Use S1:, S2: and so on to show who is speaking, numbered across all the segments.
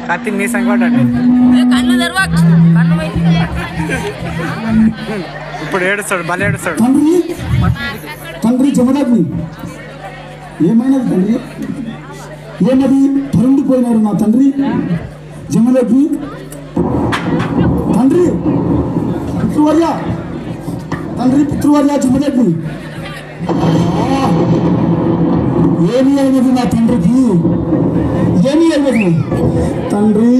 S1: కత్తి మీ సంకటండి ఇప్పుడు ఏడుస్తాడు బలి ఏడుస్తాడు.
S2: తండ్రి జమదగ్ని ఏమైనది తండ్రి? ఏమది పరుండిపోయినారు నా తండ్రి జమదగ్ని. తండ్రి పితృవర్య, తండ్రి పితృవర్య జమదగ్ని. ఏమి అయినది నా తండ్రికి? ఏమి అయినది తండ్రి?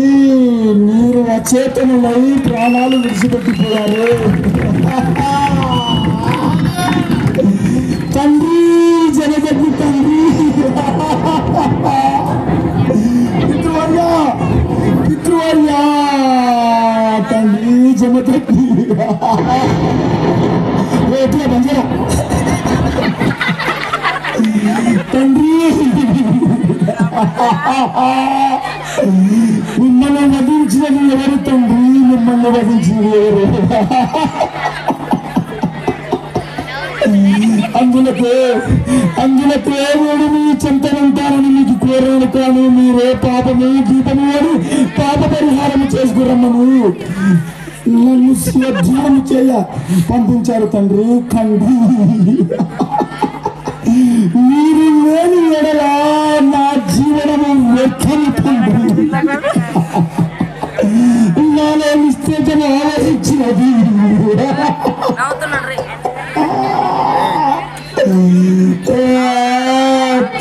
S2: మీరు అచేతనులై ప్రాణాలు విడిచిపెట్టిపోయారు తండ్రి జమదగ్ని. తండ్రి పితృవర్య, పితృవర్య తండ్రి జమదగ్ని. ఎట్లా బంజరా తండ్రి మిమ్మల్ని వధించినది ఎవరు తండ్రి? మిమ్మల్ని వధించినది ఎవరు? అందులకే ఓడి మీ చింతనంటారని మీకు కోరాను, కానీ మీరే పాపము దీపము అని పాప పరిహారం చేసుకురమ్మను నన్ను స్వధ్యానం చేయ పంపించారు తండ్రి. తండ్రి మీరు లేని ఎడల నా జీవనము వ్యర్థం తండ్రి. నాలో నిశ్చేతను ఆలోచించినది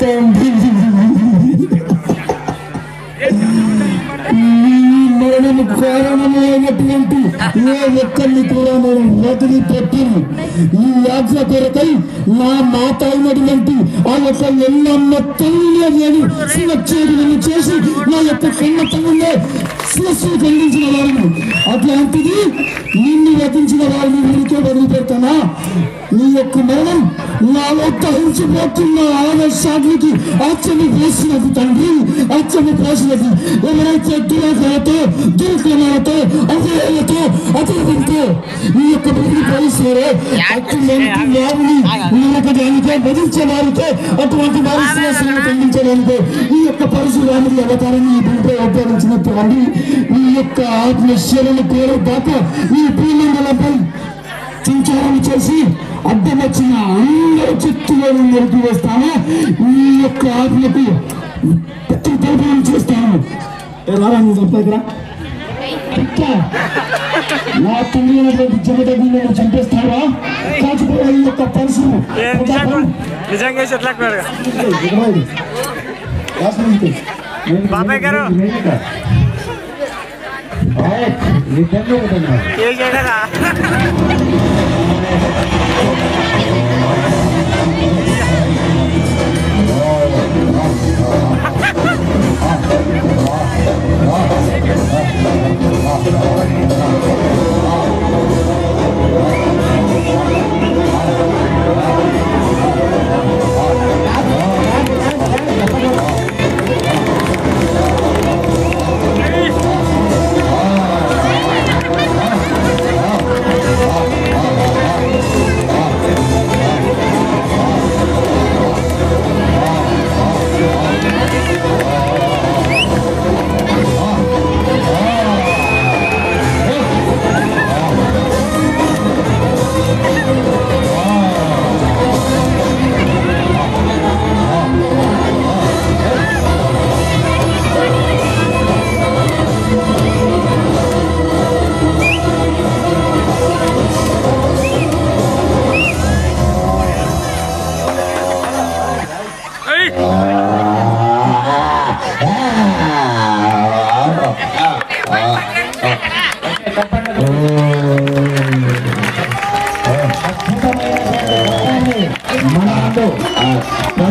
S2: తండ్రి. మరణము కారణమైనటువంటి ఏ ఒక్కరిని కూడా నేను వదిలిపెట్టిను. ఈ యాజ్ఞ కొరకై నా మాత అయినటువంటి ఆ యొక్క ఎల్లమ్మ తల్లి శివచేరులను చేసి నా యొక్క కన్న తల్లిలో శిరస్సు ఖండించిన వారిని, అట్లాంటిది నిన్ను వధించిన వారిని నీకే వదిలిపెడతానా? నీ యొక్క మరణం నాలో దహించిపోతున్న ఆవేశానికి ఆశ్చర్యం వేసినది తండ్రి, ఆశ్చర్యం పోసినది. ఎవరైతే దురాశలతో, దుర్గణాలతో, అవేలతో, అతీతంతో ఈ యొక్క బుద్ధి పోలిస్తారో అటువంటి వారిని నరకడానికో వధించే వారితో, అటువంటి వారి శిరస్సులను ఖండించడానికో ఈ యొక్క పరశురాముడి అవతారాన్ని ఈ భూమిపై ఉపయోగించినట్టు అండి. ఈ యొక్క ఆత్మశలను పేరు దాకా ఈ భూమండలంపై సంచారం చేసి అడ్డం వచ్చిన అందరూ చెట్టులను నరికి వేస్తాను. ఈ యొక్క ఆత్మకు పితృతర్పణం చేస్తాను. రారా నువ్వు తప్పకరా నా తండ్రి జమదగ్ని చంపేస్తావా? కాచిపోయా ఈ యొక్క పరిశ్రమ
S1: బాబాయ్ గారు
S2: మన